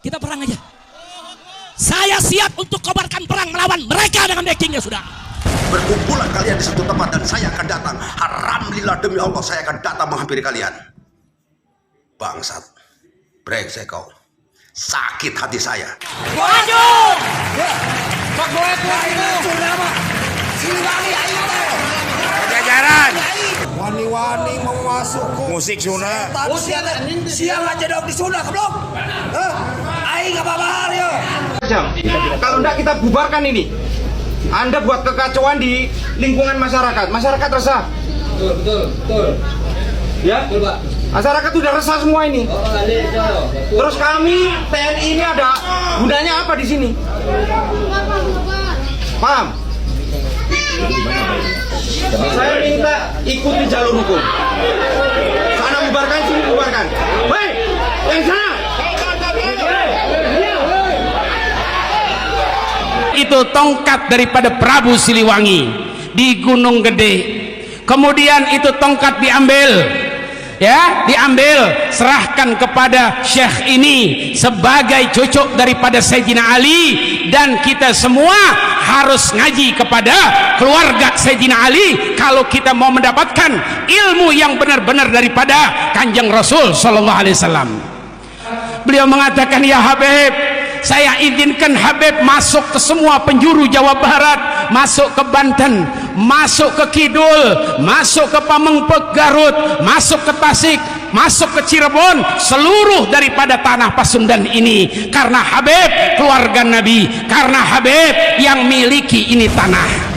Kita perang aja. Saya siap untuk kobarkan perang melawan mereka dengan backingnya sudah. Berkumpullah kalian di satu tempat dan saya akan datang. Haram lillah, demi Allah saya akan datang menghampiri kalian. Bangsat, brengsek kau. Sakit hati saya. Waduh! Pak Boy itu sudah mah. Siliwangi ayo. Jajaran. Wani-wani mau masuk Musik Sunda. Siang aja dong di Sunda keblok. Aing apa-apa yo. Kalau enggak kita bubarkan ini. Anda buat kekacauan di lingkungan masyarakat. Masyarakat resah. Betul. Ya? Betul, Pak. Masyarakat sudah resah semua ini. Terus kami TNI ini ada gunanya apa di sini? Paham? Saya minta ikuti jalur hukum. Sana bubarkan, sini bubarkan. Hei, yang sana. Itu tongkat daripada Prabu Siliwangi di Gunung Gede. Kemudian itu tongkat diambil, ya, diambil, serahkan kepada Syekh ini sebagai cucu daripada Sayyidina Ali, dan kita semua harus ngaji kepada keluarga Sayyidina Ali kalau kita mau mendapatkan ilmu yang benar-benar daripada Kanjeng Rasul sallallahu alaihi wasallam. Beliau mengatakan, ya Habib, saya izinkan Habib masuk ke semua penjuru Jawa Barat, masuk ke Banten, masuk ke Kidul, masuk ke Pamengpeuk Garut, masuk ke Tasik, masuk ke Cirebon, seluruh daripada tanah Pasundan ini, karena Habib keluarga Nabi, karena Habib yang miliki ini tanah.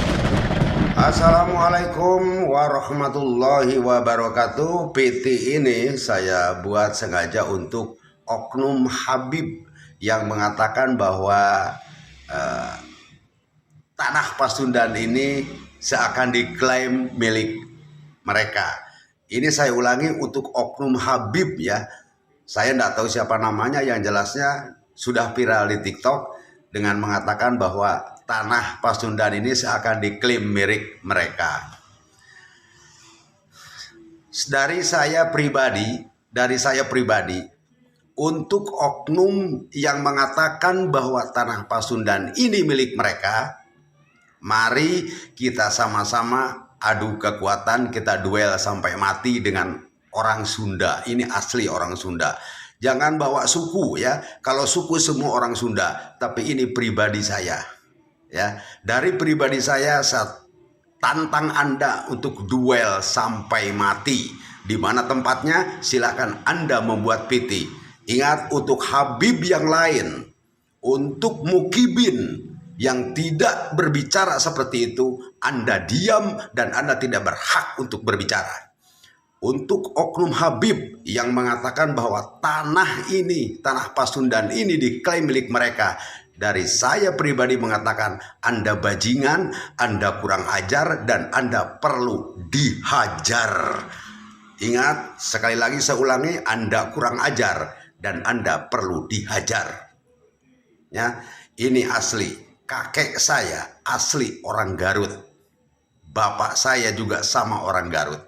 Assalamualaikum warahmatullahi wabarakatuh. PT ini saya buat sengaja untuk oknum Habib yang mengatakan bahwa tanah Pasundan ini seakan diklaim milik mereka. Ini saya ulangi untuk oknum Habib ya. Saya tidak tahu siapa namanya, yang jelasnya sudah viral di TikTok dengan mengatakan bahwa tanah Pasundan ini seakan diklaim milik mereka. Dari saya pribadi, untuk oknum yang mengatakan bahwa tanah Pasundan ini milik mereka, mari kita sama-sama adu kekuatan, kita duel sampai mati dengan orang Sunda. Ini asli orang Sunda. Jangan bawa suku ya. Kalau suku semua orang Sunda, tapi ini pribadi saya. Ya, dari pribadi saya tantang Anda untuk duel sampai mati. Di mana tempatnya? Silakan Anda membuat PT. Ingat, untuk Habib yang lain, untuk Mukibin yang tidak berbicara seperti itu, Anda diam dan Anda tidak berhak untuk berbicara. Untuk oknum Habib yang mengatakan bahwa tanah ini, tanah Pasundan ini diklaim milik mereka, dari saya pribadi mengatakan Anda bajingan, Anda kurang ajar, dan Anda perlu dihajar. Ingat, sekali lagi saya ulangi, Anda kurang ajar dan Anda perlu dihajar. Ya, ini asli. Kakek saya asli orang Garut. Bapak saya juga sama orang Garut.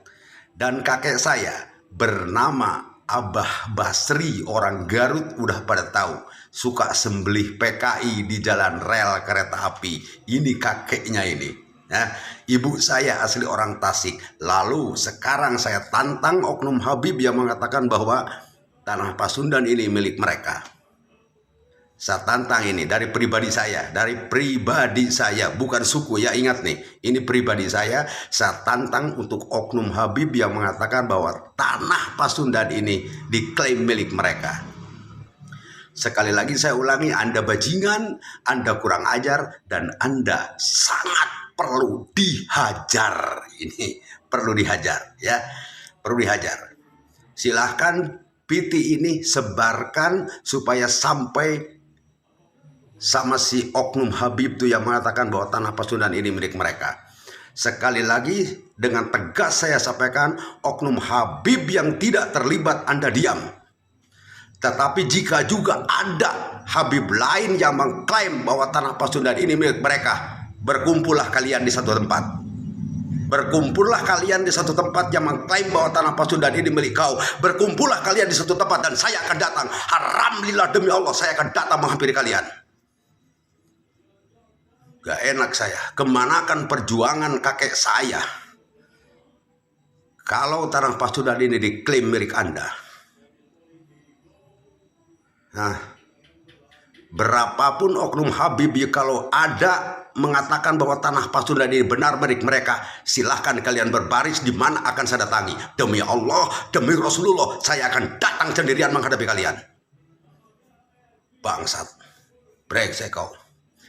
Dan kakek saya bernama Abah Basri, orang Garut, udah pada tahu. Suka sembelih PKI di jalan rel kereta api. Ini kakeknya ini. Ya, ibu saya asli orang Tasik. Lalu sekarang saya tantang oknum Habib yang mengatakan bahwa tanah Pasundan ini milik mereka. Saya tantang ini dari pribadi saya, bukan suku ya, ingat nih, ini pribadi saya tantang untuk oknum Habib yang mengatakan bahwa tanah Pasundan ini diklaim milik mereka. Sekali lagi saya ulangi, Anda bajingan, Anda kurang ajar, dan Anda sangat perlu dihajar. Ini perlu dihajar ya, perlu dihajar. Silahkan PT ini sebarkan supaya sampai sama si oknum Habib itu yang mengatakan bahwa tanah Pasundan ini milik mereka. Sekali lagi dengan tegas saya sampaikan, oknum Habib yang tidak terlibat Anda diam. Tetapi jika juga ada Habib lain yang mengklaim bahwa tanah Pasundan ini milik mereka, berkumpullah kalian di satu tempat. Berkumpullah kalian di satu tempat yang mengklaim bahwa tanah Pasundan ini milik kau. Berkumpullah kalian di satu tempat dan saya akan datang. Haram lillah, demi Allah saya akan datang menghampiri kalian. Gak enak saya. Kemanakan perjuangan kakek saya kalau tanah Pasundan ini diklaim milik Anda? Nah, berapapun oknum Habib kalau ada mengatakan bahwa tanah Pasundan ini benar milik mereka, silahkan kalian berbaris di mana akan saya datangi. Demi Allah, demi Rasulullah, saya akan datang sendirian menghadapi kalian. Bangsat, brengsek kau.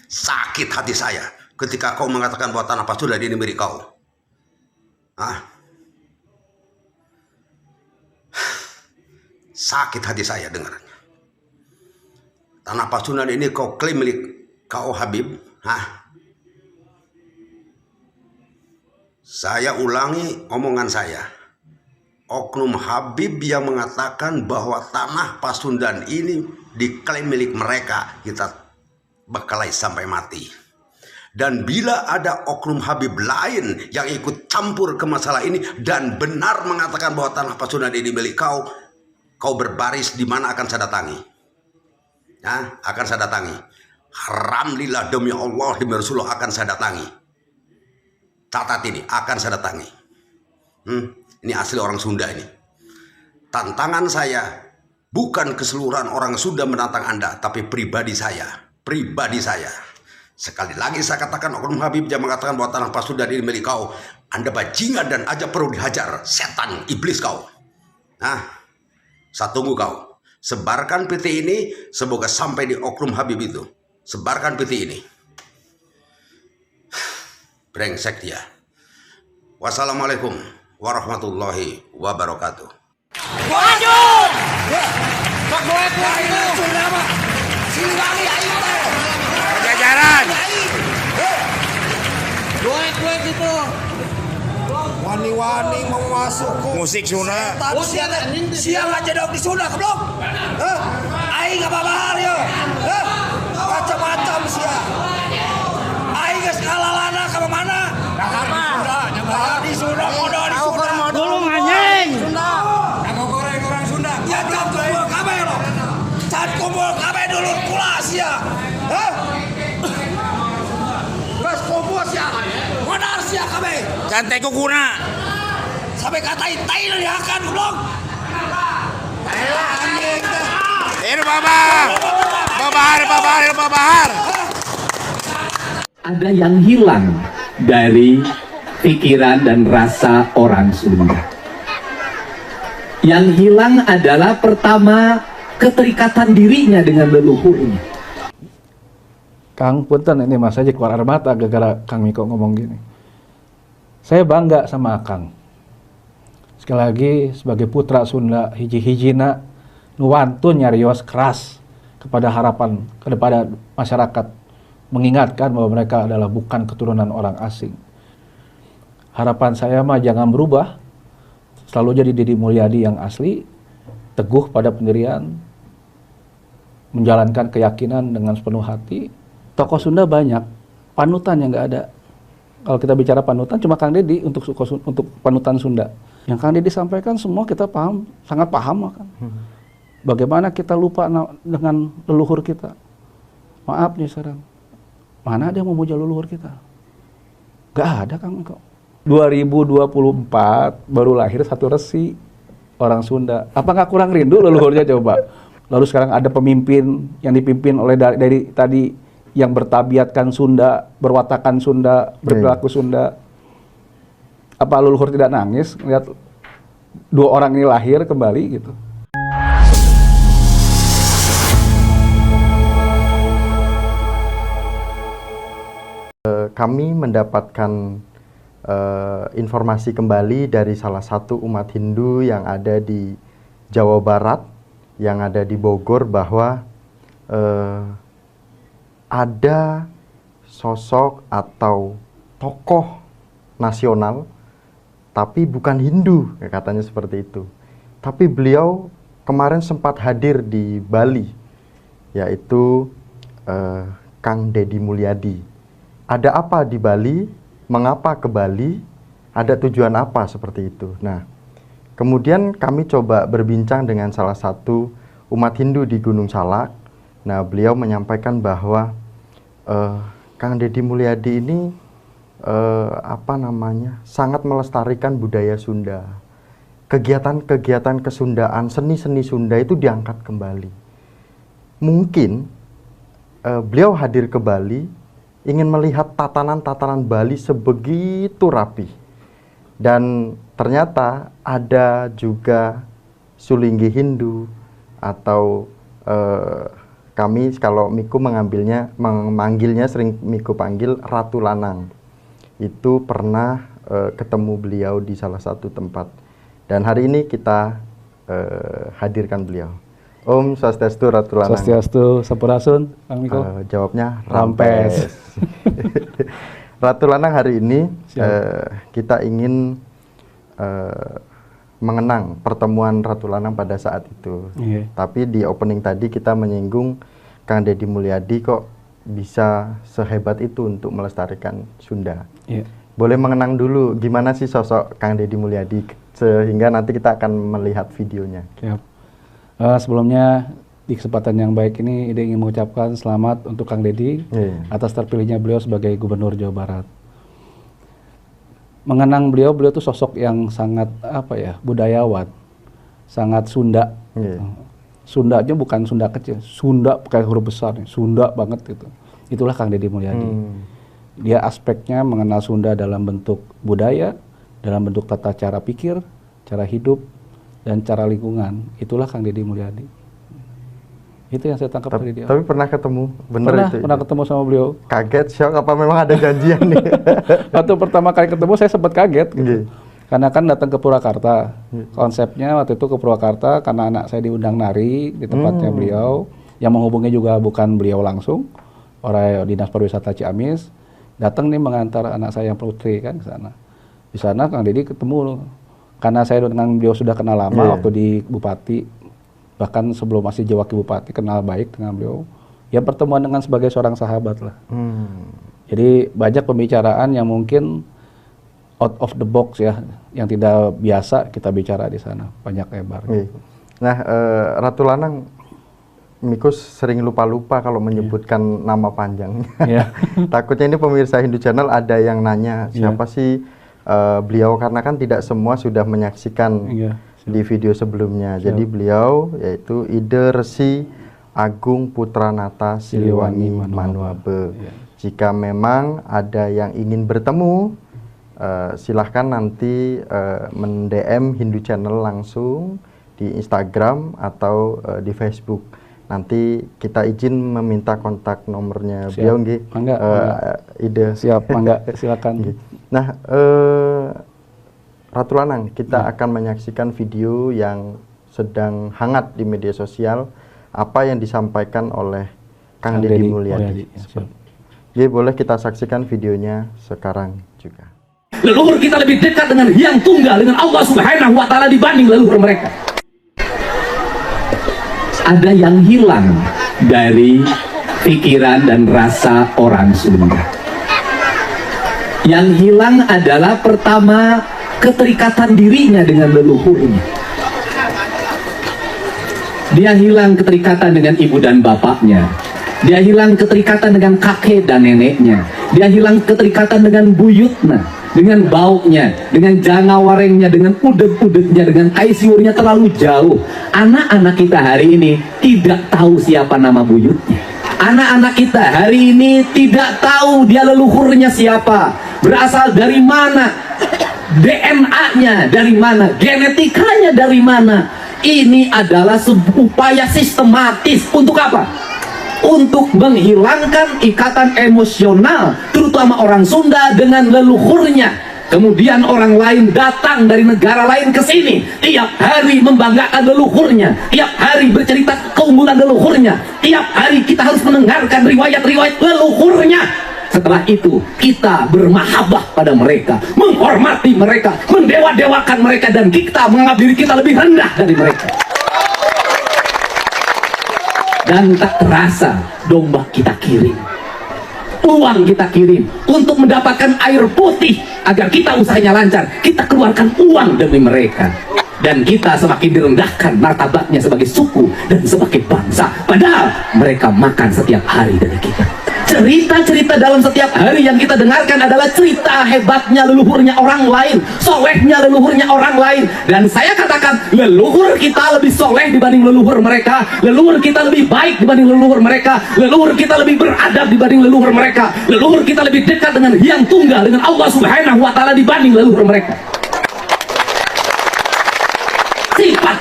Sakit hati saya ketika kau mengatakan bahwa tanah Pasundan ini milik kau. Sakit hati saya dengarnya. Tanah Pasundan ini kau klaim milik kau, Habib. Saya ulangi omongan saya. Oknum Habib yang mengatakan bahwa tanah Pasundan ini diklaim milik mereka, kita bekalai sampai mati. Dan bila ada oknum Habib lain yang ikut campur ke masalah ini dan benar mengatakan bahwa tanah Pasundan ini milik kau, kau berbaris di mana akan saya datangi. Akan saya datangi. Haram lillah, demi Allah, demi Rasulullah, akan saya datangi. Catat ini, akan saya datangi. Ini asli orang Sunda ini. Tantangan saya bukan keseluruhan orang Sunda menantang Anda, tapi pribadi saya. Pribadi saya. Sekali lagi saya katakan, oknum Habib yang mengatakan bahwa tanah Pasundan ini milik kau, Anda bajingan dan aja perlu dihajar. Setan, iblis kau. Saya tunggu kau. Sebarkan PT ini, semoga sampai di oknum Habib itu. Sebarkan PT ini. Brengsek dia. Wassalamualaikum warahmatullahi wabarakatuh. Waduh! Pak Boet itu sudah mah. Siliwangi ayo teh. Pajajaran. Boet itu. Wani-wani mau masuk Musik Sunda. Siang aja dong di Sunda keblok. Aing apa bahar yo. Macam-macam siang. Aing geus kalalana ka mana? Di Sunda, modal di Sunda. Gulung anjing. Sunda. Jago goreng orang Sunda. Ya can kumpul kabeh lo. Can kumpul kabeh dulu kula sia. Geus kumpul sia. Modal sia kabeh. Cantik kukuna. Sampai katain tai dihakan goblok. Anjing teh. Babahar. Ada yang hilang dari pikiran dan rasa orang Sunda. Yang hilang adalah pertama keterikatan dirinya dengan leluhurnya. Kang punten ini Mas aja keluar air mata gara-gara Kang Miko ngomong gini. Saya bangga sama Kang. Sekali lagi sebagai putra Sunda hiji-hijina nuwantun nyarios keras kepada harapan kepada masyarakat, mengingatkan bahwa mereka adalah bukan keturunan orang asing. Harapan saya mah jangan berubah, selalu jadi Deddy Mulyadi yang asli, teguh pada pendirian, menjalankan keyakinan dengan sepenuh hati. Tokoh Sunda banyak, panutan yang nggak ada. Kalau kita bicara panutan cuma Kang Deddy untuk panutan Sunda. Yang Kang Deddy sampaikan semua kita paham, sangat paham kan. Bagaimana kita lupa dengan leluhur kita? Maaf nih sekarang, mana ada yang memuja leluhur kita? Gak ada Kang Miko. 2024 baru lahir satu resi orang Sunda. Apa nggak kurang rindu leluhurnya coba? Lalu sekarang ada pemimpin yang dipimpin oleh dari tadi yang bertabiatkan Sunda, berwatakan Sunda, berperilaku Sunda. Apa leluhur tidak nangis melihat dua orang ini lahir kembali gitu? Kami mendapatkan informasi kembali dari salah satu umat Hindu yang ada di Jawa Barat, yang ada di Bogor, bahwa ada sosok atau tokoh nasional, tapi bukan Hindu, katanya seperti itu. Tapi beliau kemarin sempat hadir di Bali, yaitu Kang Deddy Mulyadi. Ada apa di Bali? Mengapa ke Bali? ada tujuan apa seperti itu. Nah, kemudian kami coba berbincang dengan salah satu umat Hindu di Gunung Salak. Nah, beliau menyampaikan bahwa Kang Deddy Mulyadi ini sangat melestarikan budaya Sunda. Kegiatan-kegiatan kesundaan, seni-seni Sunda itu diangkat kembali. Mungkin beliau hadir ke Bali ingin melihat tatanan-tatanan Bali sebegitu rapi. Dan ternyata ada juga Sulinggi Hindu atau kami kalau Miku memanggilnya sering Miku panggil Ratu Lanang. Itu pernah ketemu beliau di salah satu tempat. Dan hari ini kita hadirkan beliau. Om Swastiastu Ratu Lanang. Swastiastu Sampurasun, Kang Miko. Jawabnya Rampes. Ratu Lanang hari ini kita ingin mengenang pertemuan Ratu Lanang pada saat itu. Tapi di opening tadi kita menyinggung Kang Deddy Mulyadi kok bisa sehebat itu untuk melestarikan Sunda. Boleh mengenang dulu gimana sih sosok Kang Deddy Mulyadi sehingga nanti kita akan melihat videonya. Sebelumnya di kesempatan yang baik ini Ide ingin mengucapkan selamat untuk Kang Deddy atas terpilihnya beliau sebagai Gubernur Jawa Barat. Mengenang beliau tuh sosok yang sangat budayawan, sangat Sunda. Sundanya bukan Sunda kecil, Sunda pakai huruf besar nih, Sunda banget gitu. Itulah Kang Deddy Mulyadi. Dia aspeknya mengenal Sunda dalam bentuk budaya, dalam bentuk tata cara pikir, cara hidup, dan cara lingkungan. Itulah Kang Deddy Mulyadi. Itu yang saya tangkap dari dia. Tapi pernah ketemu, pernah ketemu sama beliau. Kaget, shock, apa memang ada janjian nih? Waktu pertama kali ketemu saya sempat kaget gitu. Karena kan datang ke Purwakarta. Konsepnya waktu itu ke Purwakarta karena anak saya diundang nari di tempatnya beliau. Yang menghubungi juga bukan beliau langsung, orang Dinas Pariwisata Ciamis. Datang nih mengantar anak saya yang putri kan ke sana. Di sana Kang Deddy ketemu. Karena saya dengan beliau sudah kenal lama waktu di Bupati. Bahkan sebelum masih Wakil Bupati kenal baik dengan beliau. Ya pertemuan dengan sebagai seorang sahabat lah. Jadi banyak pembicaraan yang mungkin out of the box ya, yang tidak biasa kita bicara di sana, banyak lebar. Nah, Ratu Lanang, Mikus sering lupa-lupa kalau menyebutkan nama panjangnya. Takutnya ini pemirsa Hindu Channel ada yang nanya siapa sih beliau, karena kan tidak semua sudah menyaksikan di video sebelumnya. Jadi beliau yaitu Ide Resi Agung Putranata Siliwangi Manuabe. Jika memang ada yang ingin bertemu, silahkan nanti men-DM Hindu Channel langsung di Instagram atau di Facebook. Nanti kita izin meminta kontak nomornya beliau nggih. Ide. Siap, mangga, silakan. Nah, Ratu Lanang, kita akan menyaksikan video yang sedang hangat di media sosial, apa yang disampaikan oleh Kang Deddy Mulyadi. Boleh kita saksikan videonya sekarang juga. Leluhur kita lebih dekat dengan Hyang Tunggal, dengan Allah Subhanahu wa Ta'ala dibanding leluhur mereka. Ada yang hilang dari pikiran dan rasa orang Sunda. Yang hilang adalah pertama, keterikatan dirinya dengan leluhurnya. Dia hilang keterikatan dengan ibu dan bapaknya. Dia hilang keterikatan dengan kakek dan neneknya. Dia hilang keterikatan dengan buyutnya, dengan baunya, dengan jangawarengnya, dengan udeg-udegnya, dengan kaisiurnya terlalu jauh. Anak-anak kita hari ini tidak tahu siapa nama buyutnya. Anak-anak kita hari ini tidak tahu dia leluhurnya siapa, berasal dari mana, DNA-nya dari mana, genetikanya dari mana. Ini adalah sebuah upaya sistematis untuk apa? Untuk menghilangkan ikatan emosional, terutama orang Sunda dengan leluhurnya. Kemudian orang lain datang dari negara lain ke sini, tiap hari membanggakan leluhurnya, tiap hari bercerita keunggulan leluhurnya, tiap hari kita harus mendengarkan riwayat-riwayat leluhurnya. Setelah itu kita bermahabbah pada mereka, menghormati mereka, mendewa-dewakan mereka, dan kita menganggap diri kita lebih rendah dari mereka. Dan tak terasa domba kita kirim. uang kita kirim. Untuk mendapatkan air putih agar kita usahanya lancar, kita keluarkan uang demi mereka. Dan kita semakin direndahkan martabatnya sebagai suku dan sebagai bangsa, padahal mereka makan setiap hari dari kita. Cerita-cerita dalam setiap hari yang kita dengarkan adalah cerita hebatnya leluhurnya orang lain, solehnya leluhurnya orang lain. Dan saya katakan, leluhur kita lebih soleh dibanding leluhur mereka, leluhur kita lebih baik dibanding leluhur mereka, leluhur kita lebih beradab dibanding leluhur mereka, leluhur kita lebih dekat dengan Yang Tunggal, dengan Allah Subhanahu wa Ta'ala dibanding leluhur mereka. Sifat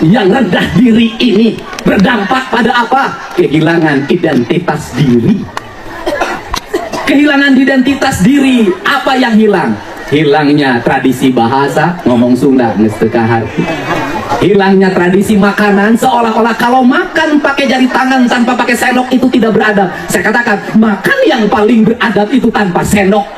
yang rendah diri ini berdampak pada apa? Kehilangan identitas diri. Kehilangan identitas diri, apa yang hilang? Hilangnya tradisi bahasa, ngomong Sunda ngestekahar. Hilangnya tradisi makanan, seolah-olah kalau makan pakai jari tangan tanpa pakai sendok itu tidak beradab. Saya katakan, makan yang paling beradab itu tanpa sendok.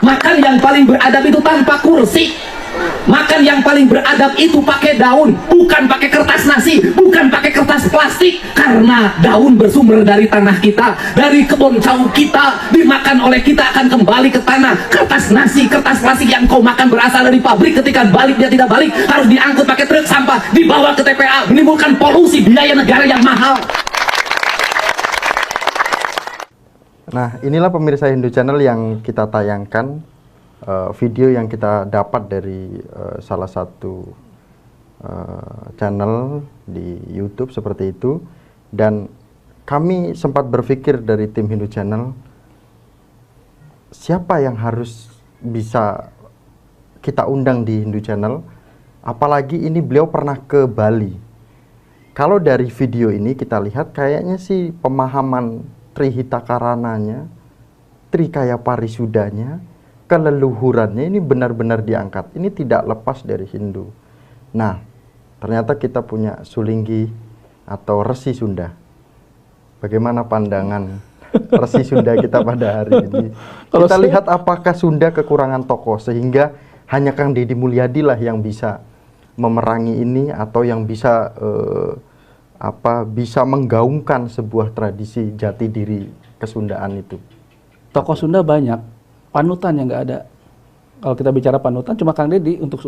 Makan yang paling beradab itu tanpa kursi. Makan yang paling beradab itu pakai daun, bukan pakai kertas nasi, bukan pakai kertas plastik. Karena daun bersumber dari tanah kita, dari kebun jauh kita, dimakan oleh kita akan kembali ke tanah. Kertas nasi, kertas plastik yang kau makan berasal dari pabrik, ketika balik dia tidak balik, harus diangkut pakai truk sampah, dibawa ke TPA, menimbulkan polusi, biaya negara yang mahal. Nah, inilah pemirsa Hindu Channel yang kita tayangkan. Video yang kita dapat dari salah satu channel di YouTube seperti itu, dan kami sempat berpikir dari tim Hindu Channel, siapa yang harus bisa kita undang di Hindu Channel, apalagi ini beliau pernah ke Bali. Kalau dari video ini kita lihat kayaknya sih pemahaman Trihitakarananya, Trikaya Parisudanya, keleluhurannya ini benar-benar diangkat. Ini tidak lepas dari Hindu. Nah, ternyata kita punya Sulinggi atau Resi Sunda. Bagaimana pandangan Resi Sunda kita pada hari ini? Kita lihat apakah Sunda kekurangan tokoh sehingga hanya Kang Deddy Mulyadi lah yang bisa memerangi ini, atau yang bisa bisa menggaungkan sebuah tradisi jati diri kesundaan itu. Tokoh Sunda banyak. Panutan yang nggak ada. Kalau kita bicara panutan, cuma Kang Deddy untuk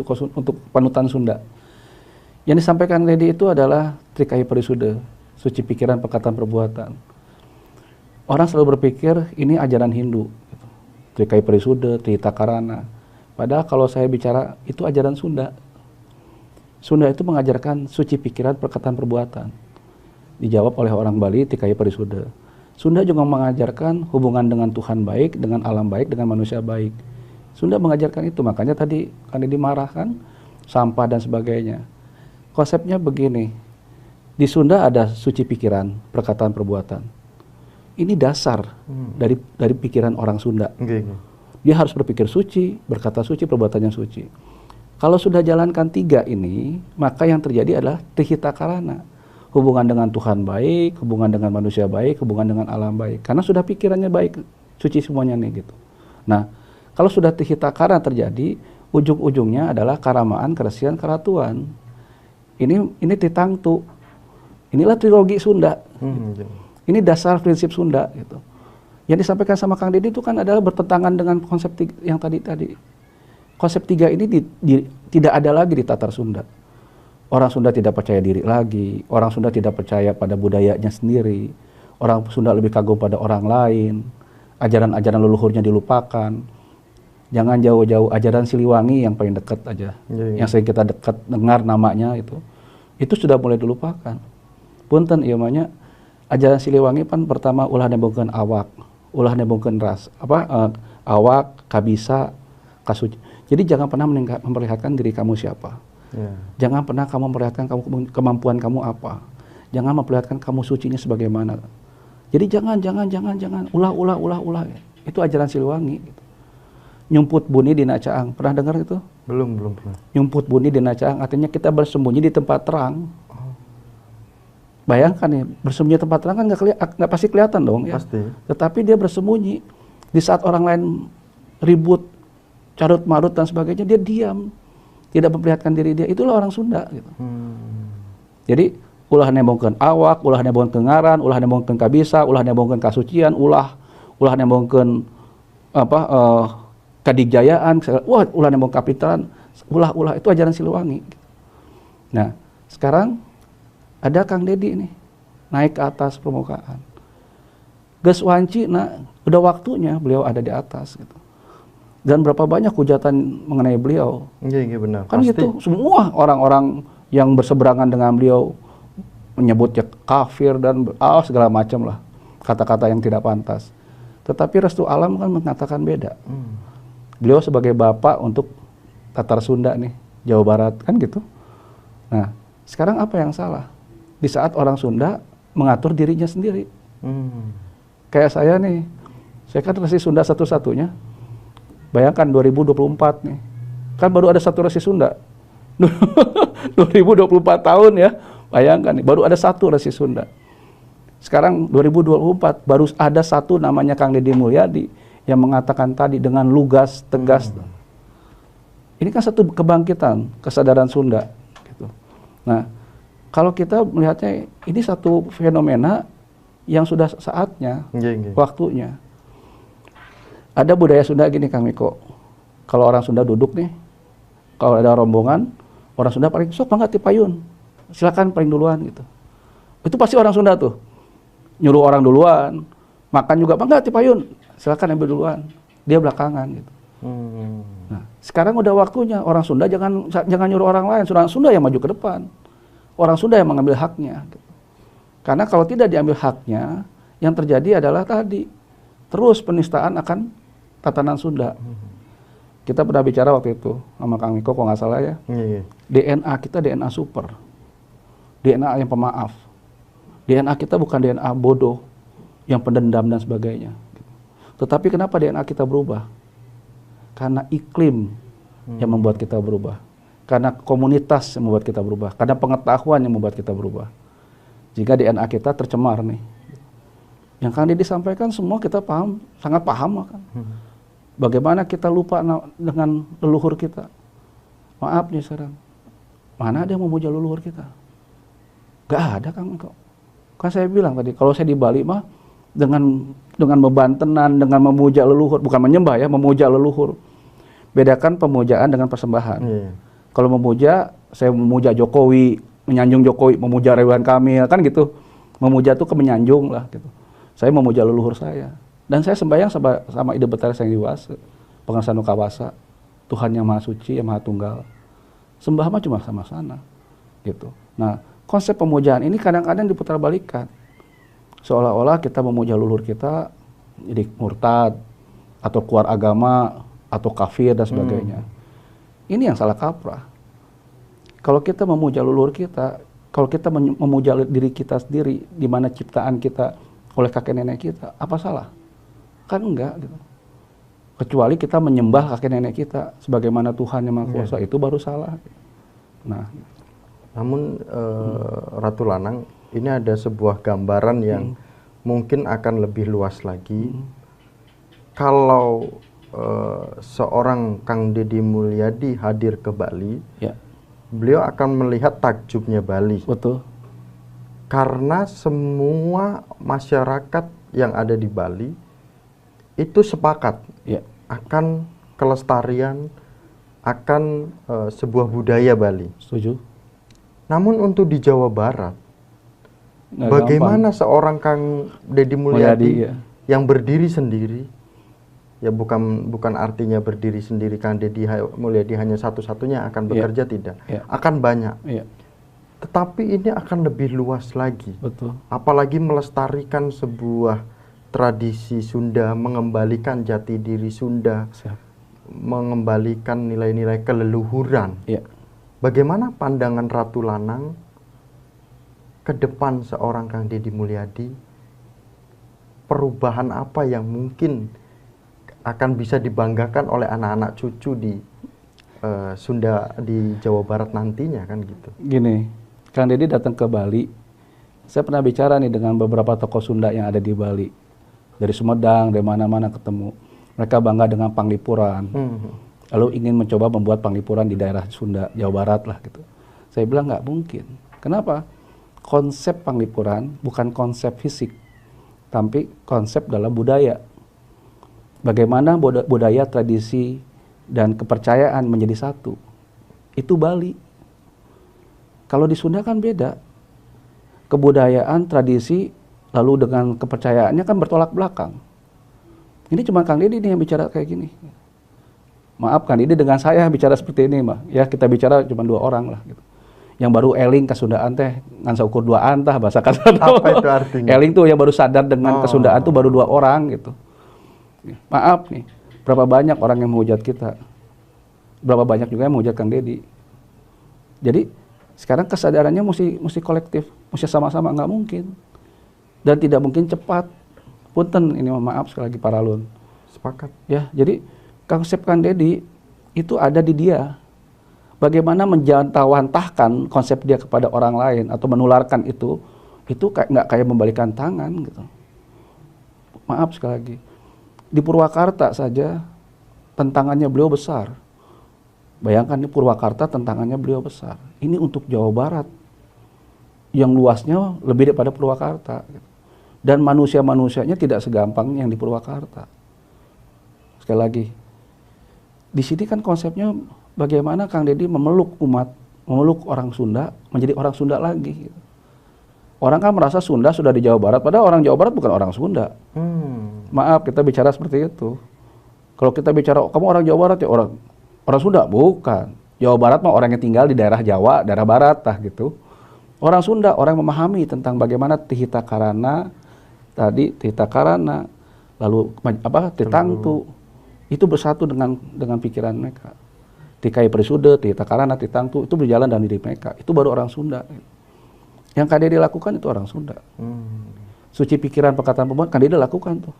panutan Sunda. Yang disampaikan Kang Deddy itu adalah Trikaya Parisuda, suci pikiran, perkataan, perbuatan. Orang selalu berpikir ini ajaran Hindu, gitu. Trikaya Parisuda, Trihitakarana. Padahal kalau saya bicara itu ajaran Sunda. Sunda itu mengajarkan suci pikiran, perkataan, perbuatan. Dijawab oleh orang Bali, Trikaya Parisuda. Sunda juga mengajarkan hubungan dengan Tuhan baik, dengan alam baik, dengan manusia baik. Sunda mengajarkan itu, makanya tadi Kang Deddy marah kan, sampah dan sebagainya. Konsepnya begini, di Sunda ada suci pikiran, perkataan, perbuatan. Ini dasar dari pikiran orang Sunda. Dia harus berpikir suci, berkata suci, perbuatannya suci. Kalau sudah jalankan 3 ini, maka yang terjadi adalah Trihitakarana. Hubungan dengan Tuhan baik, hubungan dengan manusia baik, hubungan dengan alam baik. Karena sudah pikirannya baik, suci semuanya nih gitu. Nah, kalau sudah Trihitakarana terjadi, ujung-ujungnya adalah karamaan, keresian, keratuan. Ini Tritangtu. Inilah trilogi Sunda. Ini dasar prinsip Sunda gitu. Yang disampaikan sama Kang Deddy itu kan adalah bertentangan dengan konsep yang tadi. Konsep 3 ini tidak ada lagi di Tatar Sunda. Orang Sunda tidak percaya diri lagi, orang Sunda tidak percaya pada budayanya sendiri, orang Sunda lebih kagum pada orang lain, ajaran-ajaran leluhurnya dilupakan. Jangan jauh-jauh, ajaran Siliwangi yang paling dekat aja, yang sering kita dekat dengar namanya itu sudah mulai dilupakan. Punten ieu mah ajaran Siliwangi pan pertama ulah nebongkeun awak, ulah nebongkeun ras, awak, kabisa, kasuci. Jadi jangan pernah memperlihatkan diri kamu siapa. Jangan pernah kamu memperlihatkan kemampuan kamu apa. Jangan memperlihatkan kamu sucinya sebagaimana. Jadi jangan ulah. Itu ajaran Siliwangi. Gitu. Nyumput bunyi dina caang. Pernah dengar itu? Belum pernah. Nyumput bunyi dina caang artinya kita bersembunyi di tempat terang. Bayangkan nih, bersembunyi di tempat terang kan nggak pasti kelihatan dong. Pasti. Ya. Tetapi dia bersembunyi. Di saat orang lain ribut, carut marut dan sebagainya, dia diam. Tidak memperlihatkan diri dia, itulah orang Sunda gitu. Jadi ulah nembongkeun awak, ulah nembongkeun ngaran, ulah nembongkeun kabisa, ulah nembongkeun kasucian, ulah nembongkeun kadigjayaan, ulah nembong kapitalan, ulah itu ajaran Siliwangi. Nah, sekarang ada Kang Dedi nih naik ke atas permukaan. Geus wanci, nah udah waktunya beliau ada di atas gitu. Dan berapa banyak hujatan mengenai beliau? Iya benar. Kan pasti. gitu, semua orang-orang yang berseberangan dengan beliau menyebutnya kafir dan segala macam lah, kata-kata yang tidak pantas. Tetapi Restu Alam kan mengatakan beda. Beliau sebagai bapak untuk Tatar Sunda nih, Jawa Barat, kan gitu. Nah, sekarang apa yang salah? Di saat orang Sunda mengatur dirinya sendiri. Kayak saya nih, saya kan Resi Sunda satu-satunya. Bayangkan 2024 nih, kan baru ada satu Resi Sunda. 2024 tahun ya, bayangkan nih, baru ada satu Resi Sunda. Sekarang 2024 baru ada satu namanya Kang Dedi Mulyadi yang mengatakan tadi dengan lugas, tegas. Ini kan satu kebangkitan kesadaran Sunda gitu. Nah, kalau kita melihatnya ini satu fenomena yang sudah saatnya, waktunya. Ada budaya Sunda gini Kang Miko, kalau orang Sunda duduk nih, kalau ada rombongan, orang Sunda paling sok banget tipayun, silakan paling duluan gitu. Itu pasti orang Sunda tuh, nyuruh orang duluan, makan juga bangga tipayun, silakan ambil duluan, dia belakangan gitu. Nah, sekarang udah waktunya orang Sunda jangan nyuruh orang lain, orang Sunda yang maju ke depan, orang Sunda yang mengambil haknya. Gitu. Karena kalau tidak diambil haknya, yang terjadi adalah tadi terus penistaan akan tatanan Sunda. Kita pernah bicara waktu itu sama Kang Miko, kalau nggak salah ya. DNA kita DNA super, DNA yang pemaaf. DNA kita bukan DNA bodoh, yang pendendam dan sebagainya. Tetapi kenapa DNA kita berubah? Karena iklim yang membuat kita berubah. Karena komunitas yang membuat kita berubah. Karena pengetahuan yang membuat kita berubah. Jika DNA kita tercemar nih. Yang Kang Dedi sampaikan semua kita paham, sangat paham kan. Bagaimana kita lupa dengan leluhur kita. Maaf nih sekarang. Mana ada yang memuja leluhur kita? Gak ada Kang Miko. Kan saya bilang tadi, kalau saya di Bali mah dengan bebantenan, dengan memuja leluhur, bukan menyembah ya, memuja leluhur. Bedakan pemujaan dengan persembahan. Kalau memuja, saya memuja Jokowi, menyanjung Jokowi, memuja Ridwan Kamil, kan gitu. Memuja tuh menyanjung lah gitu. Saya memuja leluhur saya. Dan saya sembahyang sama Ide Betara Sang Hyang Pangeran Nukawasa, Tuhan yang Maha Suci, yang Maha Tunggal. Sembah mah cuma sama sana, gitu. Nah, konsep pemujaan ini kadang-kadang diputarbalikkan. Seolah-olah kita memuja leluhur kita jadi murtad, atau keluar agama, atau kafir dan sebagainya. Ini yang salah kaprah. Kalau kita memuja leluhur kita, kalau kita memuja diri kita sendiri, di mana ciptaan kita oleh kakek nenek kita, apa salah? Kan enggak gitu. Kecuali kita menyembah kakek nenek kita sebagaimana Tuhan yang Maha Kuasa, itu baru salah. Nah, namun Ratu Lanang, ini ada sebuah gambaran yang mungkin akan lebih luas lagi. Kalau seorang Kang Dedi Mulyadi hadir ke Bali, beliau akan melihat takjubnya Bali. Betul. Karena semua masyarakat yang ada di Bali itu sepakat akan kelestarian, akan sebuah budaya Bali. Setuju. Namun untuk di Jawa Barat, bagaimana seorang Kang Dedi Mulyadi yang berdiri sendiri, ya bukan artinya berdiri sendiri Kang Dedi Mulyadi hanya satu-satunya akan bekerja, tidak, akan banyak. Tetapi ini akan lebih luas lagi. Betul. Apalagi melestarikan sebuah tradisi Sunda, mengembalikan jati diri Sunda, mengembalikan nilai-nilai keleluhuran. Bagaimana pandangan Ratu Lanang ke depan seorang Kang Dedi Mulyadi? Perubahan apa yang mungkin akan bisa dibanggakan oleh anak-anak cucu di Sunda, di Jawa Barat nantinya, kan gitu? Gini, Kang Dedi datang ke Bali, saya pernah bicara nih dengan beberapa tokoh Sunda yang ada di Bali. Dari Sumedang, dari mana-mana ketemu. Mereka bangga dengan Panglipuran. Lalu ingin mencoba membuat Panglipuran di daerah Sunda, Jawa Barat lah gitu. Saya bilang nggak mungkin. Kenapa? konsep Panglipuran bukan konsep fisik, tapi konsep dalam budaya. Bagaimana budaya, tradisi, dan kepercayaan menjadi satu. Itu Bali. Kalau di Sunda kan beda. Kebudayaan, tradisi, lalu dengan kepercayaannya kan bertolak belakang. Ini cuma Kang Deddy nih yang bicara kayak gini. Maaf Kang Deddy dengan saya bicara seperti ini mah. Ya kita bicara cuma 2 orang lah gitu. Yang baru eling kesundaan teh ngan saukur 2an tah bahasa kata. Apa itu artinya? Eling tuh yang baru sadar dengan kesundaan tuh baru 2 orang gitu. Maaf nih, berapa banyak orang yang menghujat kita. Berapa banyak juga yang menghujat Kang Deddy. Jadi sekarang kesadarannya mesti kolektif, mesti sama-sama, nggak mungkin. Dan tidak mungkin cepat. Punten ini maaf sekali lagi Paralun. Sepakat. Ya, jadi konsep Kang Deddy itu ada di dia. Bagaimana menjantawantahkan konsep dia kepada orang lain atau menularkan itu nggak kayak membalikan tangan gitu. Maaf sekali lagi. Di Purwakarta saja tantangannya beliau besar. Bayangkan di Purwakarta tantangannya beliau besar. Ini untuk Jawa Barat yang luasnya lebih daripada Purwakarta. Dan manusia-manusianya tidak segampang yang di Purwakarta. Sekali lagi, di sini kan konsepnya bagaimana Kang Deddy memeluk umat, memeluk orang Sunda, menjadi orang Sunda lagi. Orang kan merasa Sunda sudah di Jawa Barat, padahal orang Jawa Barat bukan orang Sunda. Maaf, kita bicara seperti itu. Kalau kita bicara, kamu orang Jawa Barat ya orang Sunda, bukan. Jawa Barat mah orang yang tinggal di daerah Jawa, daerah Barat, gitu. Orang Sunda, orang yang memahami tentang bagaimana Tihita Karana, lalu Titangtu, itu bersatu dengan pikiran mereka. Tikai Perisude, Tihita Karana, Titangtu, itu berjalan dalam diri mereka. Itu baru orang Sunda. Yang Kang Deddy lakukan itu orang Sunda. Suci pikiran, perkataan, perbuatan, Kang Deddy lakukan tuh.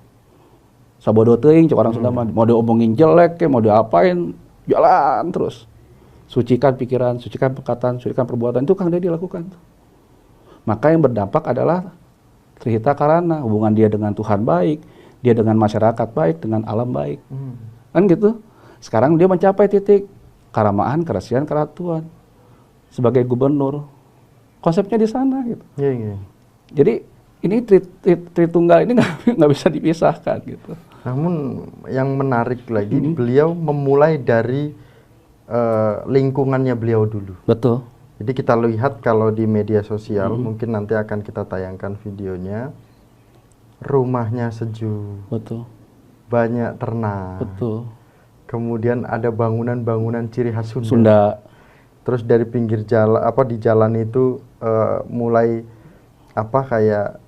Sabodo teuing cek orang Sunda mah, mau diomongin jelek mau diapain, jalan terus. Sucikan pikiran, sucikan perkataan, sucikan perbuatan, itu Kang Deddy lakukan tuh. Maka yang berdampak adalah Trihita Karana, hubungan dia dengan Tuhan baik, dia dengan masyarakat baik, dengan alam baik. Kan gitu. Sekarang dia mencapai titik karamahan, kerasian, keratuan sebagai gubernur. Konsepnya di sana gitu. Jadi ini Tritunggal ini nggak bisa dipisahkan gitu. Namun yang menarik lagi, beliau memulai dari lingkungannya beliau dulu. Betul. Jadi kita lihat kalau di media sosial, mungkin nanti akan kita tayangkan videonya. Rumahnya sejuk. Betul. Banyak ternak. Betul. Kemudian ada bangunan-bangunan ciri khas Sunda. Sunda. Terus dari pinggir jalan, di jalan itu mulai kayak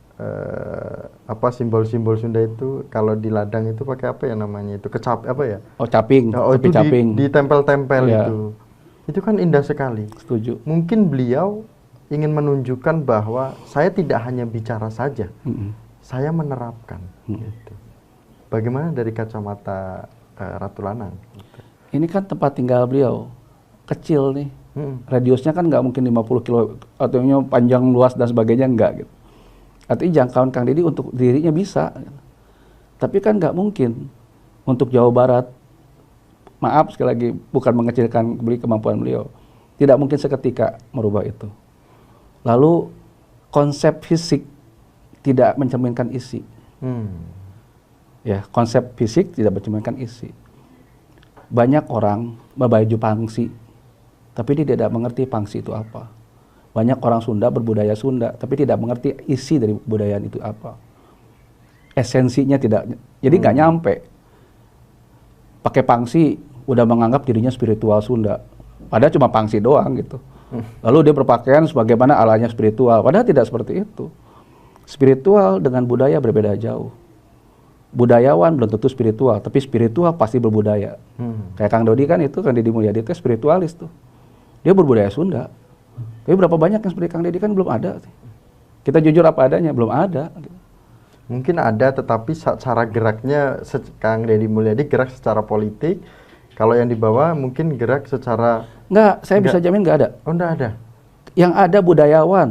simbol-simbol Sunda itu kalau di ladang itu pakai apa ya namanya itu caping. Itu caping. Ditempel-tempel itu kan indah sekali. Setuju. Mungkin beliau ingin menunjukkan bahwa saya tidak hanya bicara saja, saya menerapkan. Gitu. Bagaimana dari kacamata Ratu Lanang? Gitu. Ini kan tempat tinggal beliau kecil nih. Radiusnya kan nggak mungkin 50 kilo artinya panjang luas dan sebagainya enggak gitu. Artinya jangkauan Kang Deddy untuk dirinya bisa. Tapi kan nggak mungkin untuk Jawa Barat. Maaf sekali lagi bukan mengecilkan kemampuan beliau. Tidak mungkin seketika merubah itu. Lalu konsep fisik tidak mencerminkan isi. Ya, konsep fisik tidak mencerminkan isi. Banyak orang berbaju pangsi, tapi dia tidak mengerti pangsi itu apa. Banyak orang Sunda berbudaya Sunda, tapi tidak mengerti isi dari kebudayaan itu apa. Esensinya tidak, jadi nggak nyampe. Pakai pangsi, udah menganggap dirinya spiritual Sunda. Padahal cuma pangsi doang gitu. Lalu dia berpakaian sebagaimana alanya spiritual, padahal tidak seperti itu. Spiritual dengan budaya berbeda jauh. Budayawan belum tentu spiritual, tapi spiritual pasti berbudaya. Kayak Kang Dodi kan itu, Kang Deddy Mulyadi itu spiritualis tuh. Dia berbudaya Sunda. Tapi berapa banyak yang seperti Kang Deddy kan belum ada. Kita jujur apa adanya, belum ada. Mungkin ada, tetapi cara geraknya Kang Deddy Mulyadi gerak secara politik. Kalau yang di bawah mungkin gerak secara... Saya bisa jamin nggak ada. Oh, nggak ada? Yang ada budayawan.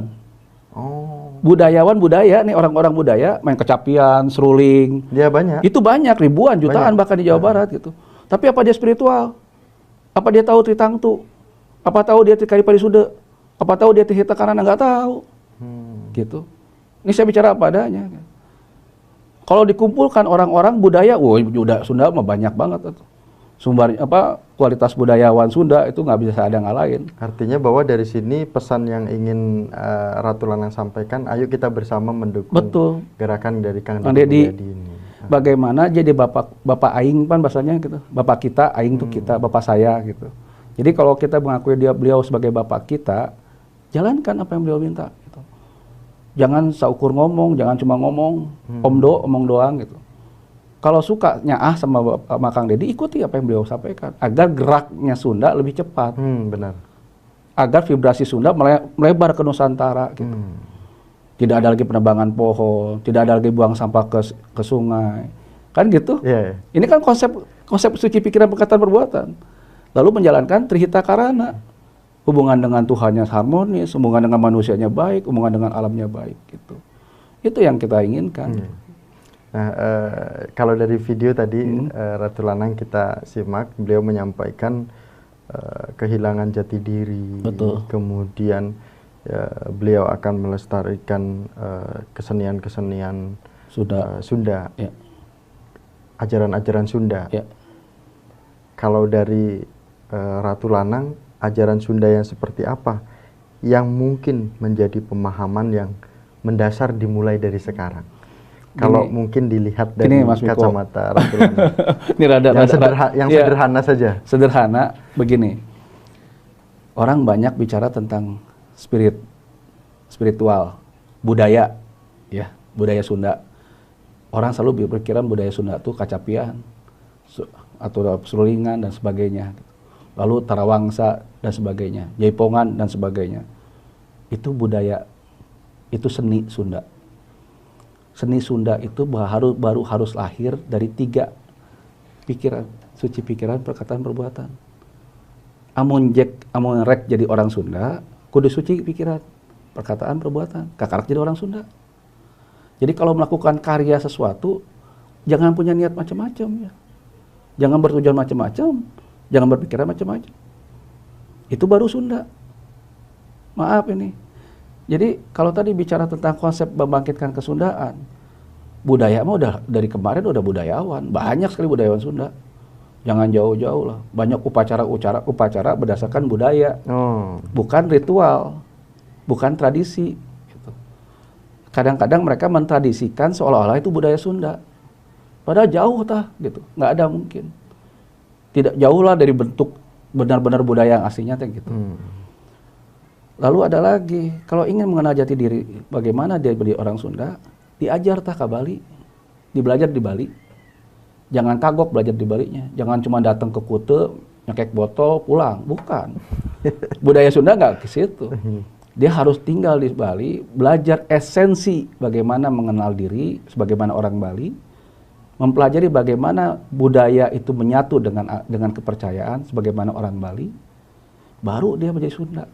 Budayawan, budaya nih, orang-orang budaya main kecapian, seruling. Dia banyak. Itu banyak, ribuan, jutaan bahkan di Jawa Barat gitu. Tapi apa dia spiritual? Apa dia tahu Tritangtu? Apa tahu dia Tikai Parisude? Apa tahu dia Tihita Karana? Nggak tahu. Gitu. Ini saya bicara apa adanya. Kalau dikumpulkan orang-orang budaya, Sunda mah banyak banget tuh. Sumber kualitas budayawan Sunda itu nggak bisa ada ngalahin. Artinya bahwa dari sini pesan yang ingin Ratu Lanang sampaikan, ayo kita bersama mendukung gerakan dari Kang Deddy ini. Bagaimana jadi bapak aing kan bahasanya gitu. Bapak kita, aing tuh kita, bapak saya gitu. Jadi kalau kita mengakui beliau sebagai bapak kita, jalankan apa yang beliau minta gitu. Jangan saukur ngomong, jangan cuma ngomong, omong doang gitu. Kalau suka nyaah sama Kang Deddy, ikuti apa yang beliau sampaikan agar geraknya Sunda lebih cepat. Benar. Agar vibrasi Sunda melebar ke Nusantara gitu. Tidak ada lagi penebangan pohon, tidak ada lagi buang sampah ke sungai. Kan gitu. Yeah. Ini kan konsep suci pikiran, perkataan, perbuatan. Lalu menjalankan Trihita Karana. Hubungan dengan Tuhannya harmonis, hubungan dengan manusianya baik, hubungan dengan alamnya baik gitu. Itu yang kita inginkan. Nah, kalau dari video tadi Ratu Lanang kita simak, beliau menyampaikan kehilangan jati diri, kemudian beliau akan melestarikan kesenian-kesenian Sunda, ajaran-ajaran Sunda. Kalau dari Ratu Lanang, ajaran Sunda yang seperti apa yang mungkin menjadi pemahaman yang mendasar dimulai dari sekarang? Kalau mungkin dilihat dari kacamata Ratu Lanang. Ini yang sederhana saja. Sederhana begini. Orang banyak bicara tentang spiritual, budaya, ya, budaya Sunda. Orang selalu berpikiran budaya Sunda itu kacapian, atau serulingan dan sebagainya. Lalu tarawangsa dan sebagainya, jaipongan dan sebagainya. Itu budaya, itu seni Sunda. Seni Sunda itu baru harus lahir dari 3 pikiran, suci pikiran, perkataan, perbuatan. Amun rek jadi orang Sunda, kudu suci pikiran, perkataan, perbuatan. Kakarak jadi orang Sunda. Jadi kalau melakukan karya sesuatu, jangan punya niat macam-macam ya. Jangan bertujuan macam-macam, jangan berpikiran macam-macam. Itu baru Sunda. Maaf ini. Jadi kalau tadi bicara tentang konsep membangkitkan kesundaan, budaya mah udah dari kemarin udah budayawan, banyak sekali budayawan Sunda. Jangan jauh-jauh lah, banyak upacara berdasarkan budaya, bukan ritual, bukan tradisi. Gitu. Kadang-kadang mereka mentradisikan seolah-olah itu budaya Sunda, padahal jauh gitu, nggak ada mungkin. Tidak jauh lah dari bentuk benar-benar budaya yang aslinya gitu. Lalu ada lagi, kalau ingin mengenal jati diri, bagaimana dia jadi orang Sunda, diajar ke Bali, dibelajar di Bali. Jangan kagok belajar di Balinya, jangan cuma datang ke Kute, nyekek botol, pulang, bukan. Budaya Sunda nggak ke situ. Dia harus tinggal di Bali, belajar esensi bagaimana mengenal diri, sebagaimana orang Bali, mempelajari bagaimana budaya itu menyatu dengan kepercayaan, sebagaimana orang Bali, baru dia menjadi Sunda.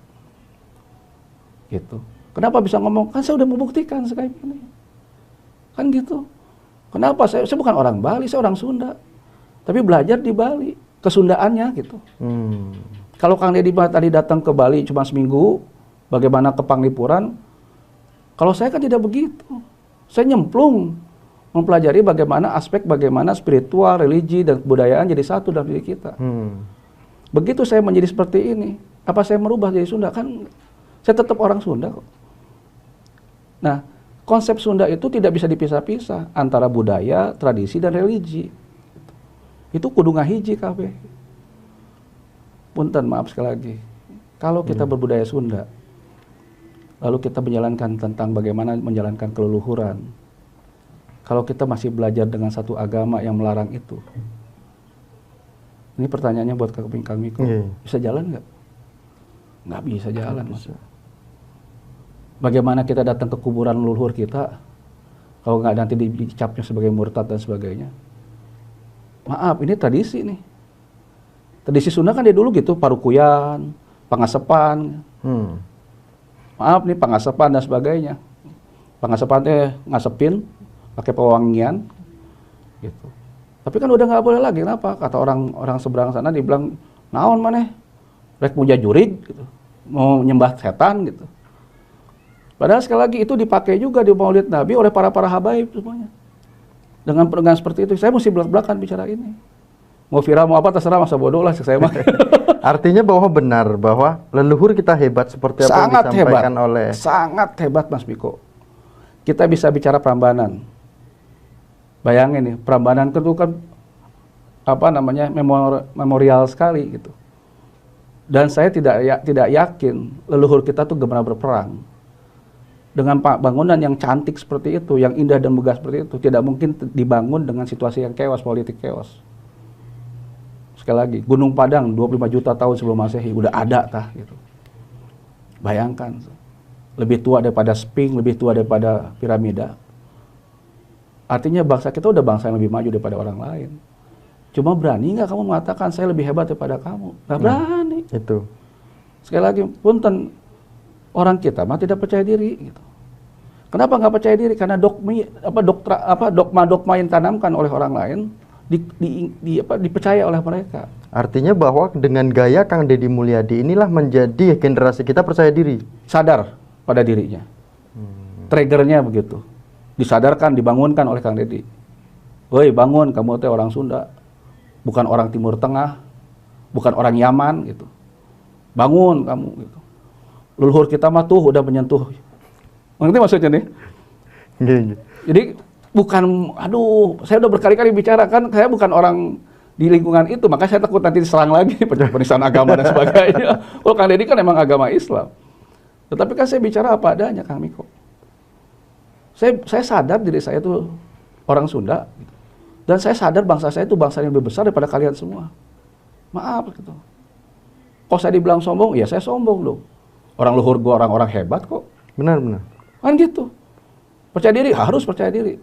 Gitu. Kenapa bisa ngomong? Kan saya udah membuktikan sekali ini. Kan gitu. Kenapa? Saya bukan orang Bali, saya orang Sunda. Tapi belajar di Bali, kesundaannya gitu. Kalau Kang Deddy tadi datang ke Bali cuma seminggu, bagaimana ke Panglipuran, kalau saya kan tidak begitu. Saya nyemplung, mempelajari bagaimana spiritual, religi, dan kebudayaan jadi satu dalam diri kita. Begitu saya menjadi seperti ini, apa saya merubah jadi Sunda? Kan saya tetap orang Sunda kok. Nah, konsep Sunda itu tidak bisa dipisah-pisah antara budaya, tradisi, dan religi. Itu kudu ngahiji kabeh. Punten, maaf sekali lagi. Kalau kita berbudaya Sunda, lalu kita menjalankan tentang bagaimana menjalankan keleluhuran, kalau kita masih belajar dengan satu agama yang melarang itu, ini pertanyaannya buat Kang Miko, bisa jalan nggak? Nggak bisa jalan, Mas. Bagaimana kita datang ke kuburan leluhur kita, kalau nggak nanti dicapnya sebagai murtad dan sebagainya. Maaf, ini tradisi nih. Tradisi Sunda kan dia dulu gitu, parukuyan, pangasepan. Maaf nih, pangasepan dan sebagainya. Pangasepan ngasepin, pakai pewangian, gitu. Tapi kan udah nggak boleh lagi, kenapa? Kata orang seberang sana dibilang, naon maneh, rek muja jurig, gitu. Mau nyembah setan gitu. Padahal sekali lagi itu dipakai juga di Maulid Nabi oleh para habaib semuanya. Dengan seperti itu, saya mesti belak-belakan bicara ini. Mau viral mau apa terserah, masa bodoh lah saya mah. Artinya bahwa benar bahwa leluhur kita hebat seperti apa yang disampaikan oleh. Sangat hebat Mas Miko. Kita bisa bicara Prambanan. Bayangin nih, Prambanan itu kan memorial sekali gitu. Dan saya tidak yakin leluhur kita tuh pernah berperang. Dengan bangunan yang cantik seperti itu, yang indah dan megah seperti itu, tidak mungkin dibangun dengan situasi yang chaos, politik chaos. Sekali lagi, Gunung Padang 25 juta tahun sebelum Masehi udah ada gitu. Bayangkan, lebih tua daripada Sphinx, lebih tua daripada piramida. Artinya bangsa kita udah bangsa yang lebih maju daripada orang lain. Cuma berani nggak kamu mengatakan saya lebih hebat daripada kamu? Nggak berani. Itu. Sekali lagi, punten, orang kita mah tidak percaya diri. Gitu. Kenapa nggak percaya diri? Karena dogma yang ditanamkan oleh orang lain dipercaya oleh mereka. Artinya bahwa dengan gaya Kang Deddy Mulyadi inilah menjadi generasi kita percaya diri, sadar pada dirinya. Triggernya begitu. Disadarkan, dibangunkan oleh Kang Deddy. Woi, bangun, kamu teh orang Sunda, bukan orang Timur Tengah, bukan orang Yaman gitu. Bangun kamu gitu. Leluhur kita mah tuh udah menyentuh. Ngerti maksudnya nih? Gini. Jadi bukan, saya udah berkali-kali bicara kan, saya bukan orang di lingkungan itu, maka saya takut nanti diserang lagi penistaan agama dan sebagainya. Kalau Kang Deddy kan emang agama Islam. Tetapi kan saya bicara apa adanya, Kang Miko. Saya sadar diri saya itu orang Sunda, dan saya sadar bangsa saya itu bangsa yang lebih besar daripada kalian semua. Maaf gitu. Kok saya dibilang sombong? Ya saya sombong loh. Orang luhur gua orang-orang hebat kok. Benar. Kan gitu. Percaya diri, harus percaya diri.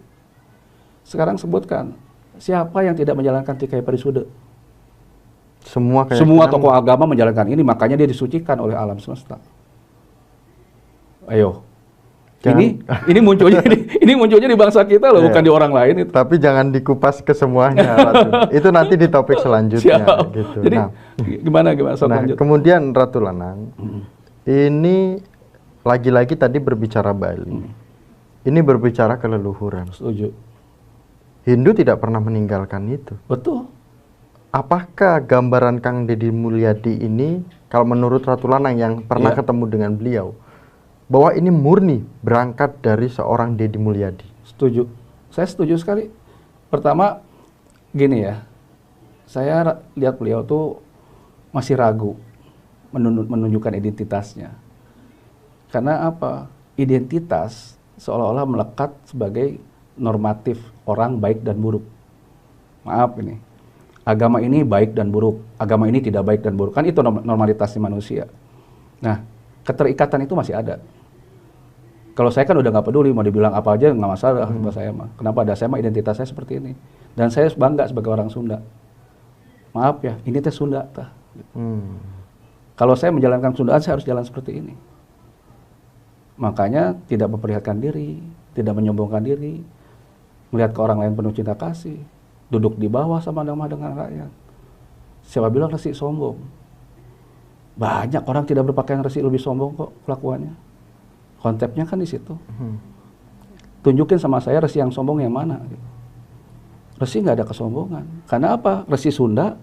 Sekarang sebutkan, siapa yang tidak menjalankan Tikai Parisude? Semua tokoh agama menjalankan ini, makanya dia disucikan oleh alam semesta. Ayo. Ini munculnya di bangsa kita loh, bukan di orang lain itu. Tapi jangan dikupas ke semuanya, Ratu. Itu nanti di topik selanjutnya. Gitu. Jadi gimana kemudian Ratu Lanang, ini lagi-lagi tadi berbicara Bali. Ini berbicara keleluhuran. Setuju. Hindu tidak pernah meninggalkan itu. Betul. Apakah gambaran Kang Deddy Mulyadi ini, kalau menurut Ratu Lanang yang pernah ketemu dengan beliau, bahwa ini murni berangkat dari seorang Deddy Mulyadi? Setuju. Saya setuju sekali. Pertama, gini ya, saya lihat beliau tuh masih ragu menunjukkan identitasnya. Karena apa? Identitas seolah-olah melekat sebagai normatif orang baik dan buruk. Maaf ini, agama ini baik dan buruk, agama ini tidak baik dan buruk. Kan itu normalitasnya manusia. Nah, keterikatan itu masih ada. Kalau saya kan udah nggak peduli, mau dibilang apa aja nggak masalah buat saya mah. Kenapa ada? Saya mah identitas saya seperti ini. Dan saya bangga sebagai orang Sunda. Maaf ya, ini teh Sunda tah. Kalau saya menjalankan Sundaan, saya harus jalan seperti ini. Makanya tidak memperlihatkan diri, tidak menyombongkan diri, melihat ke orang lain penuh cinta kasih, duduk di bawah sama-sama dengan rakyat. Siapa bilang Resi sombong? Banyak orang tidak berpakaian Resi lebih sombong kok kelakuannya. Konsepnya kan di situ. Tunjukin sama saya Resi yang sombong yang mana. Resi nggak ada kesombongan. Karena apa? Resi Sunda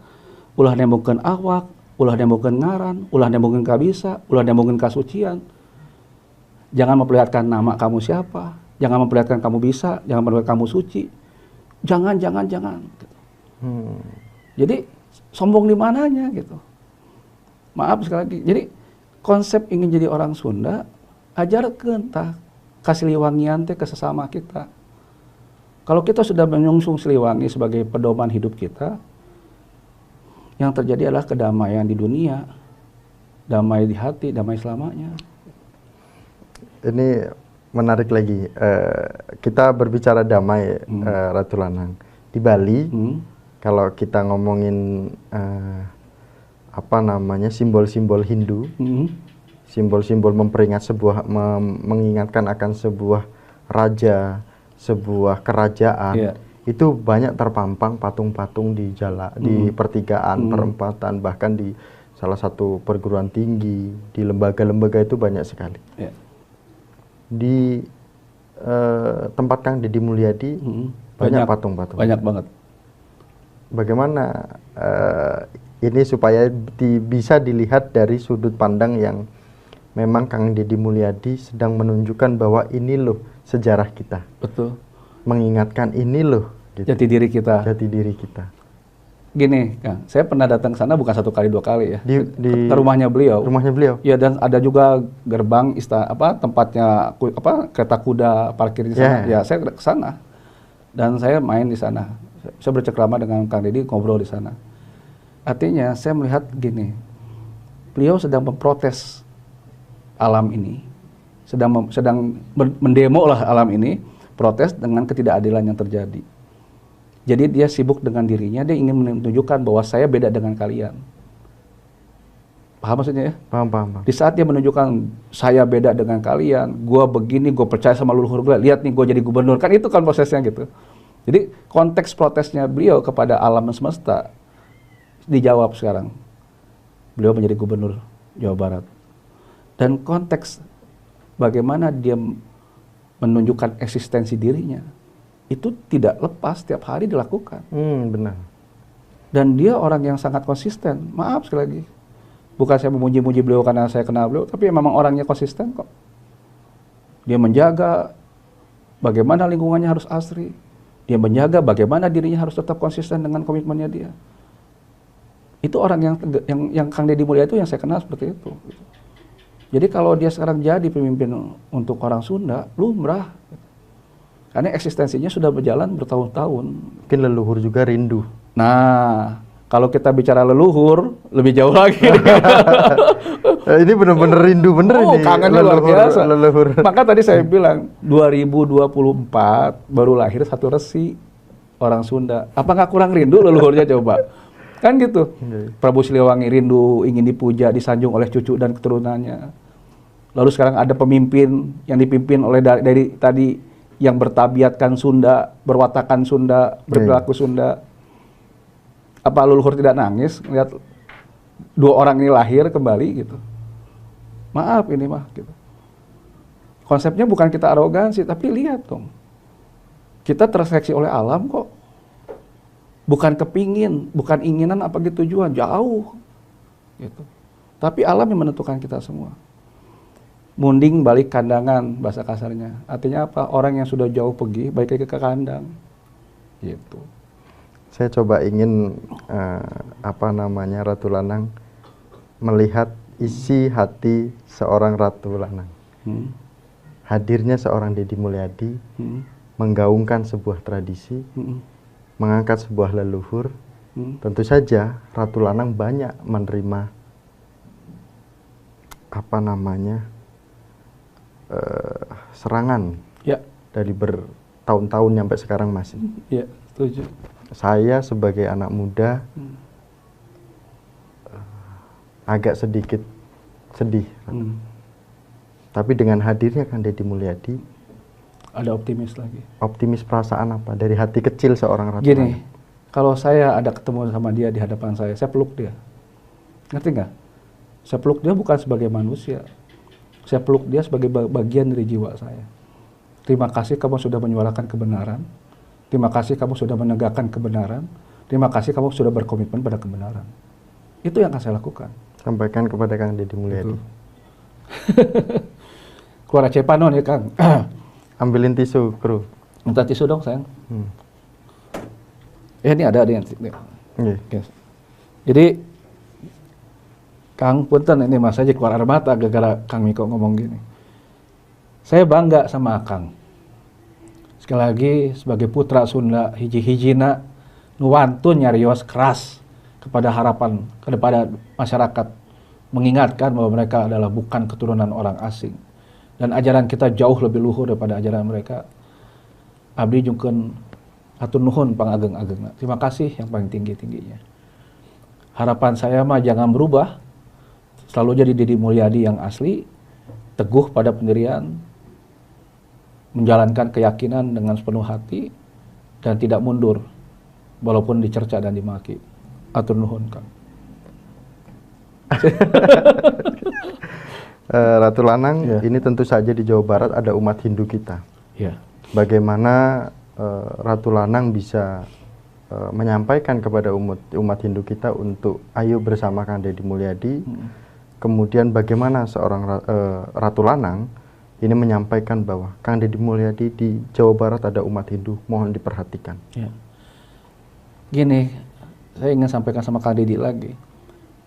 ulah nembongkeun awak, ulah nembongkeun ngaran, ulah nembongkeun kabisa, ulah nembongkeun kasucian. Jangan memperlihatkan nama kamu siapa, jangan memperlihatkan kamu bisa, jangan memperlihatkan kamu suci. Jangan. Jadi sombong di mananya gitu. Maaf sekali lagi. Jadi konsep ingin jadi orang Sunda, ajarkeun tah kasiliwangian teh ke sesama kita. Kalau kita sudah menyungsung Siliwangi sebagai pedoman hidup kita, yang terjadi adalah kedamaian di dunia, damai di hati, damai selamanya. Ini menarik lagi. Kita berbicara damai, Ratu Lanang. Di Bali, kalau kita ngomongin simbol-simbol Hindu, simbol-simbol mengingatkan akan sebuah raja, sebuah kerajaan, itu banyak terpampang patung-patung di di pertigaan, perempatan, bahkan di salah satu perguruan tinggi, di lembaga-lembaga itu banyak sekali. di tempat Kang Deddy Mulyadi banyak patung-patung. Banyak banget. Bagaimana ini supaya bisa dilihat dari sudut pandang yang memang Kang Deddy Mulyadi sedang menunjukkan bahwa ini loh sejarah kita. Betul. Mengingatkan ini loh gitu. Jati diri kita. Jati diri kita. Gini, Kang, saya pernah datang ke sana bukan 1 kali 2 kali ya. Ke rumahnya beliau. Rumahnya beliau. Ya, dan ada juga gerbang tempatnya kereta kuda parkir di sana. Ya, saya ke sana. Dan saya main di sana. Saya bercengkrama dengan Kang Deddy, ngobrol di sana. Artinya saya melihat gini. Beliau sedang memprotes alam ini. Sedang mendemo lah alam ini, protes dengan ketidakadilan yang terjadi. Jadi dia sibuk dengan dirinya, dia ingin menunjukkan bahwa saya beda dengan kalian. Paham maksudnya ya? Paham. Di saat dia menunjukkan saya beda dengan kalian, gue begini, gue percaya sama leluhur gue, lihat nih gue jadi gubernur, kan itu kan prosesnya gitu. Jadi konteks protesnya beliau kepada alam semesta dijawab sekarang. Beliau menjadi gubernur Jawa Barat. Dan konteks bagaimana dia menunjukkan eksistensi dirinya, itu tidak lepas setiap hari dilakukan. Benar. Dan dia orang yang sangat konsisten. Maaf sekali lagi. Bukan saya memuji-muji beliau karena saya kenal beliau, tapi memang orangnya konsisten kok. Dia menjaga bagaimana lingkungannya harus asri. Dia menjaga bagaimana dirinya harus tetap konsisten dengan komitmennya dia. Itu orang yang Kang Deddy Mulyadi itu yang saya kenal seperti itu. Jadi kalau dia sekarang jadi pemimpin untuk orang Sunda, lumrah. Karena eksistensinya sudah berjalan bertahun-tahun. Mungkin leluhur juga rindu. Nah, kalau kita bicara leluhur, lebih jauh lagi. Ini benar-benar rindu ini. Kangennya luar biasa. Leluhur. Maka tadi saya bilang, 2024 baru lahir satu resi orang Sunda. Apa nggak kurang rindu leluhurnya coba? Kan gitu. Prabu Siliwangi rindu, ingin dipuja, disanjung oleh cucu dan keturunannya. Lalu sekarang ada pemimpin yang dipimpin oleh dari tadi yang bertabiatkan Sunda, berwatakan Sunda, berperilaku Sunda. Apa leluhur tidak nangis melihat 2 orang ini lahir kembali gitu? Maaf ini mah gitu. Konsepnya bukan kita arogansi, tapi lihat dong. Kita terseleksi oleh alam kok. Bukan kepingin, bukan inginan apa gitu tujuan, jauh. Gitu. Tapi alam yang menentukan kita semua. Munding balik kandangan bahasa kasarnya. Artinya apa? Orang yang sudah jauh pergi balik lagi ke kandang. Gitu. Saya coba ingin Ratu Lanang melihat isi hati seorang Ratu Lanang. Hadirnya seorang Deddy Mulyadi menggaungkan sebuah tradisi, mengangkat sebuah leluhur. Tentu saja Ratu Lanang banyak menerima serangan dari bertahun-tahun sampai sekarang masih. Ya, setuju. Saya sebagai anak muda agak sedikit sedih. Tapi dengan hadirnya Kang Deddy Mulyadi, ada optimis lagi. Optimis perasaan apa? Dari hati kecil seorang Ratu. Gini, kalau saya ada ketemu sama dia di hadapan saya peluk dia. Ngerti nggak? Saya peluk dia bukan sebagai manusia. Saya peluk dia sebagai bagian dari jiwa saya. Terima kasih kamu sudah menyuarakan kebenaran. Terima kasih kamu sudah menegakkan kebenaran. Terima kasih kamu sudah berkomitmen pada kebenaran. Itu yang akan saya lakukan. Sampaikan kepada Kang Deddy Mulyadi. Keluar cepanon ya Kang. Ambilin tisu, kru. Minta tisu dong sayang. Ini ada yang. Yes. Jadi Kang punten ini Mas aja keluar air mata gara-gara Kang Miko ngomong gini. Saya bangga sama Kang. Sekali lagi sebagai putra Sunda hiji-hijina nuwantun nyarios keras kepada harapan kepada masyarakat, mengingatkan bahwa mereka adalah bukan keturunan orang asing dan ajaran kita jauh lebih luhur daripada ajaran mereka. Abdi jungkeun hatur nuhun pangageng-ageng. Terima kasih yang paling tinggi-tingginya. Harapan saya mah jangan berubah. Selalu jadi Deddy Mulyadi yang asli, teguh pada pendirian, menjalankan keyakinan dengan sepenuh hati, dan tidak mundur, walaupun dicerca dan dimaki. Atur nuhun, Kang. Ratu Lanang, Ya. ini tentu saja di Jawa Barat ada umat Hindu kita. Ya. Bagaimana Ratu Lanang bisa menyampaikan kepada umat Hindu kita untuk ayo bersama Kang Deddy Mulyadi. Kemudian bagaimana seorang Ratu Lanang ini menyampaikan bahwa Kang Deddy Mulyadi di Jawa Barat ada umat Hindu, mohon diperhatikan. Ya. Gini, saya ingin sampaikan sama Kang Deddy lagi.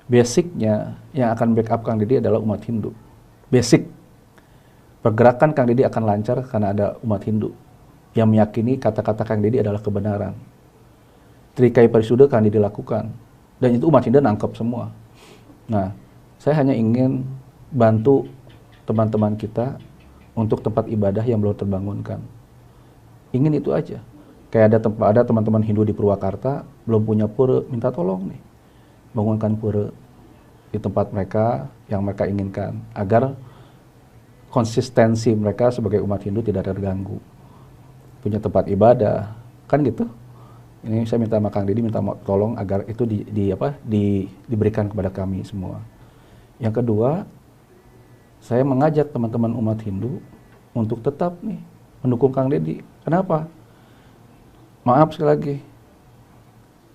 Basicnya yang akan backup Kang Deddy adalah umat Hindu. Basic. Pergerakan Kang Deddy akan lancar karena ada umat Hindu yang meyakini kata-kata Kang Deddy adalah kebenaran. Trikai Parisuda Kang Deddy lakukan. Dan itu umat Hindu nangkep semua. Nah, saya hanya ingin bantu teman-teman kita untuk tempat ibadah yang belum terbangunkan. Ingin itu aja. Kayak ada teman-teman Hindu di Purwakarta belum punya pura, minta tolong nih. Bangunkan pura di tempat mereka yang mereka inginkan agar konsistensi mereka sebagai umat Hindu tidak terganggu. Punya tempat ibadah, kan gitu. Ini saya minta sama Kang Deddy minta tolong agar itu diberikan kepada kami semua. Yang kedua, saya mengajak teman-teman umat Hindu untuk tetap nih mendukung Kang Deddy. Kenapa? Maaf sekali lagi,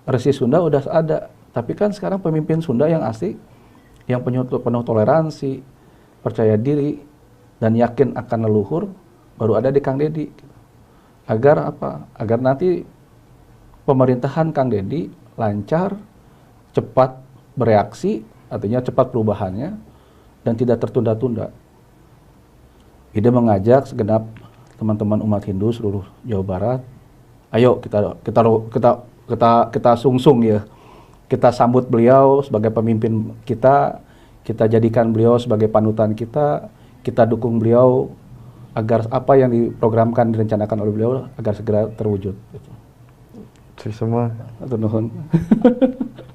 Resi Sunda udah ada, tapi kan sekarang pemimpin Sunda yang asli, yang penuh toleransi, percaya diri, dan yakin akan leluhur, baru ada di Kang Deddy. Agar apa? Agar nanti pemerintahan Kang Deddy lancar, cepat bereaksi, artinya cepat perubahannya, dan tidak tertunda-tunda. Ide mengajak segenap teman-teman umat Hindu seluruh Jawa Barat, ayo kita sungsung ya, kita sambut beliau sebagai pemimpin kita jadikan beliau sebagai panutan kita dukung beliau agar apa yang diprogramkan direncanakan oleh beliau agar segera terwujud. Semua. Atur nuhun.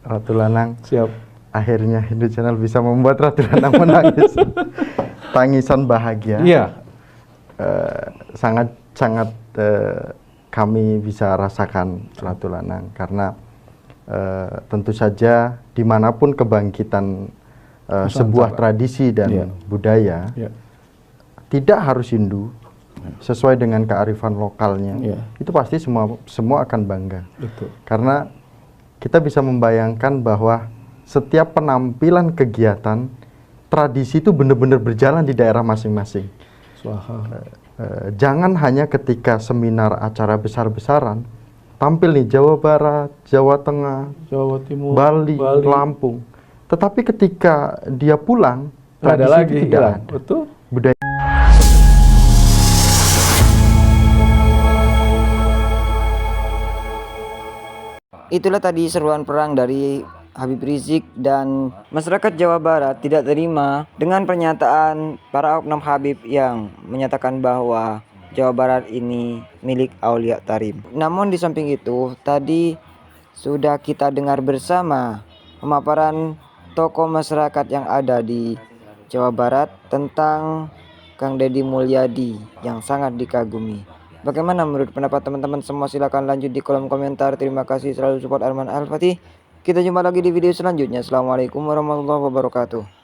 Ratu Lanang. Siap. Akhirnya Hindu Channel bisa membuat Ratu Lanang menangis. Tangisan bahagia. Iya. Sangat kami bisa rasakan Ratu Lanang karena tentu saja dimanapun kebangkitan sebuah tradisi dan budaya tidak harus Hindu, sesuai dengan kearifan lokalnya, itu pasti semua akan bangga. Betul. Karena kita bisa membayangkan bahwa setiap penampilan kegiatan tradisi itu benar-benar berjalan di daerah masing-masing. Jangan hanya ketika seminar acara besar-besaran tampil nih Jawa Barat, Jawa Tengah, Jawa Timur, Bali, Lampung. Tetapi ketika dia pulang, ada lagi tidak ada. Betul. Budaya. Itulah tadi seruan perang dari Habib Rizik, dan masyarakat Jawa Barat tidak terima dengan pernyataan para oknum Habib yang menyatakan bahwa Jawa Barat ini milik Aulia Tarim. Namun di samping itu tadi sudah kita dengar bersama pemaparan tokoh masyarakat yang ada di Jawa Barat tentang Kang Deddy Mulyadi yang sangat dikagumi. Bagaimana menurut pendapat teman-teman semua? Silahkan lanjut di kolom komentar. Terima kasih selalu support Arman Al-Fatih. Kita jumpa lagi di video selanjutnya. Assalamualaikum warahmatullahi wabarakatuh.